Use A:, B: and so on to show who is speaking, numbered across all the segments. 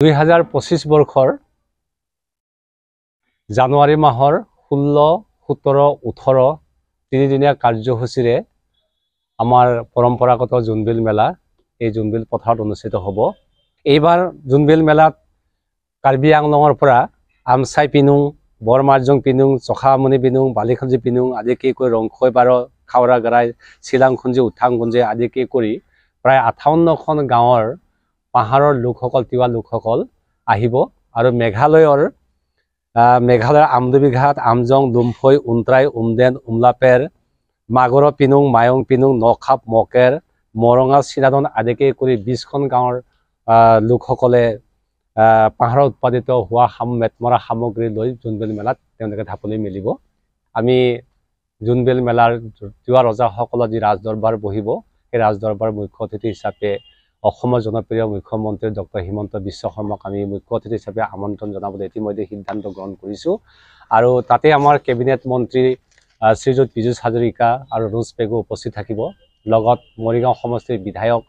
A: 2025 বৰ্ষৰ জানুৱাৰী মাহৰ 16, 17, 18 তিনিদিনীয়া কাৰ্যসূচীৰে আমাৰ পৰম্পৰাগত জোনবিল মেলা এই জোনবিল পথাৰত অনুষ্ঠিত হ'ব। এইবাৰ জোনবিল মেলাত কাৰ্বি আংলঙৰ পৰা আমচাই পিনুং, বৰমাৰজং পিনুং, চখামনি পিনুং, বালিখঞ্জি পিনুং আদিকে কৰি ৰংখৈ বাৰ, খাওৰা গাৰাই, চিলাংখঞ্জি, উঠাংখঞ্জি আদিকে কৰি প্ৰায় 58খন গাঁৱৰ পাহাৰৰ লোকসকল, তিৱা লোকসকল আহিব আৰু মেঘালয়ৰ আমদুবি ঘাট, আমজং, লুমফৈ, উন্ত্ৰাই, উমদেন, উমলাপেৰ, মাগৰ পিনুং, মায়ং পিনুং, নখাপ, মকেৰ, মৰঙা, চিৰাদন আদিকে কৰি 20খন গাঁৱৰ লোকসকলে পাহাৰত উৎপাদিত হোৱা মেটমৰা সামগ্ৰী লৈ জোনবিল মেলাত তেওঁলোকে ঢাপলি মেলিব। আমি জোনবিল মেলাৰ তিৱা ৰজাসকলৰ যি ৰাজদৰবাৰ বহিব, সেই ৰাজদৰবাৰ মুখ্য অতিথি হিচাপে অসমৰ জনপ্ৰিয় মুখ্যমন্ত্ৰী ডক্টৰ হিমন্ত বিশ্ব শৰ্মাক আমি মুখ্য অতিথি হিচাপে আমন্ত্ৰণ জনাবলৈ ইতিমধ্যে সিদ্ধান্ত গ্ৰহণ কৰিছোঁ। আৰু তাতে আমাৰ কেবিনেট মন্ত্ৰী শ্ৰীযুত পীযুষ হাজৰিকা আৰু ৰুজ পেগু উপস্থিত থাকিব। লগত মৰিগাঁও সমষ্টিৰ বিধায়ক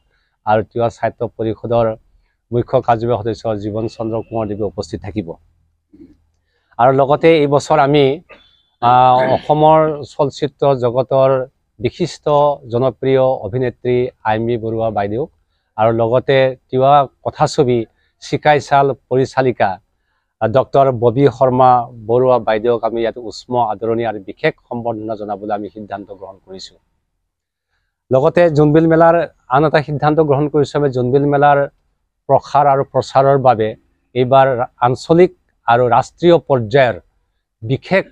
A: আৰু তিৱা সাহিত্য পৰিষদৰ মুখ্য কাৰ্যবাহী সদস্য জীৱন চন্দ্ৰ কুমাৰ দেৱে উপস্থিত থাকিব। আৰু লগতে এই বছৰ আমি অসমৰ চলচ্চিত্ৰ জগতৰ বিশিষ্ট জনপ্ৰিয় অভিনেত্ৰী আইমী বৰুৱা বাইদেউক আৰু লগতে তিৱা কথাছবি চিকাই চাল পৰিচালিকা ডক্টৰ ববি শৰ্মা বৰুৱা বাইদেউক আমি ইয়াত উষ্ম আদৰণি আৰু বিশেষ সম্বৰ্ধনা জনাবলৈ আমি সিদ্ধান্ত গ্ৰহণ কৰিছোঁ। লগতে জোনবিল মেলাৰ আন এটা সিদ্ধান্ত গ্ৰহণ কৰিছোঁ, আমি জোনবিল মেলাৰ প্ৰসাৰ আৰু প্ৰচাৰৰ বাবে এইবাৰ আঞ্চলিক আৰু ৰাষ্ট্ৰীয় পৰ্যায়ৰ বিশেষ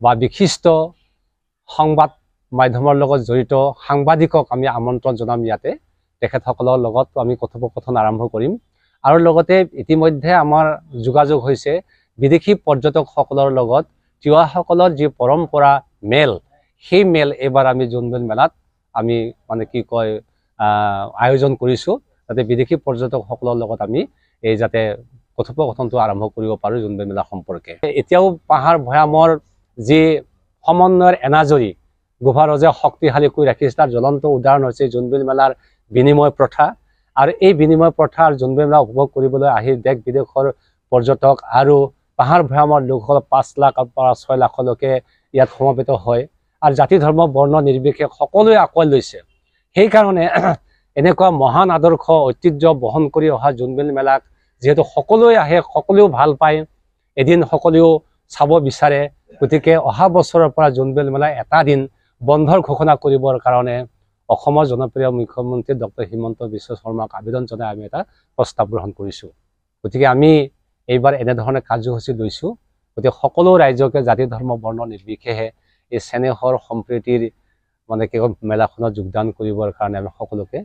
A: বা বিশিষ্ট সংবাদ মাধ্যমৰ লগত জড়িত সাংবাদিকক আমি আমন্ত্ৰণ জনাম। ইয়াতে তেখেতসকলৰ লগত আমি কথোপকথন আৰম্ভ কৰিম। আৰু লগতে ইতিমধ্যে আমাৰ যোগাযোগ হৈছে বিদেশী পৰ্যটকসকলৰ লগত তিৱাসকলৰ যি পৰম্পৰা মেল, সেই মেল এইবাৰ আমি জোনবিল মেলাত আমি আয়োজন কৰিছোঁ, যাতে বিদেশী পৰ্যটকসকলৰ লগত আমি এই যাতে কথোপকথনটো আৰম্ভ কৰিব পাৰোঁ জোনবিল মেলা সম্পৰ্কে। এতিয়াও পাহাৰ ভৈয়ামৰ যি সমন্বয়ৰ এনাজৰী গোভা ৰজে শক্তিশালী কৰি ৰাখিছে, তাৰ জ্বলন্ত উদাহৰণ হৈছে জোনবিল মেলাৰ বিনিময় প্ৰথা। আৰু এই বিনিময় প্ৰথা আৰু জোনবিল মেলা উপভোগ কৰিবলৈ আহি দেশ বিদেশৰ পৰ্যটক আৰু পাহাৰ ভৈয়ামৰ লোকসকল 5 লাখৰ পৰা 6 লাখলৈকে ইয়াত সমবেত হয়। আৰু জাতি ধৰ্ম বৰ্ণ নিৰ্বিশেষে সকলোৱে আঁকোৱালি লৈছে। সেইকাৰণে এনেকুৱা মহান আদৰ্শ ঐতিহ্য বহন কৰি অহা জোনবিল মেলাক যিহেতু সকলোৱে আহে, সকলোৱেও ভাল পায়, এদিন সকলোৱেও চাব বিচাৰে, গতিকে অহা বছৰৰ পৰা জোনবিল মেলা এটা দিন বন্ধৰ ঘোষণা কৰিবৰ কাৰণে অসমৰ জনপ্ৰিয় মুখ্যমন্ত্ৰী ডক্টৰ হিমন্ত বিশ্ব শৰ্মাক আবেদন জনাই আমি এটা প্ৰস্তাৱ গ্ৰহণ কৰিছোঁ। গতিকে আমি এইবাৰ এনেধৰণে কাৰ্যসূচী লৈছোঁ। গতিকে সকলো ৰাইজকে জাতি ধৰ্ম বৰ্ণ নিৰ্বিশেষে এই চেনেহৰ সম্প্ৰীতিৰ মেলাখনত যোগদান কৰিবৰ কাৰণে আমি সকলোকে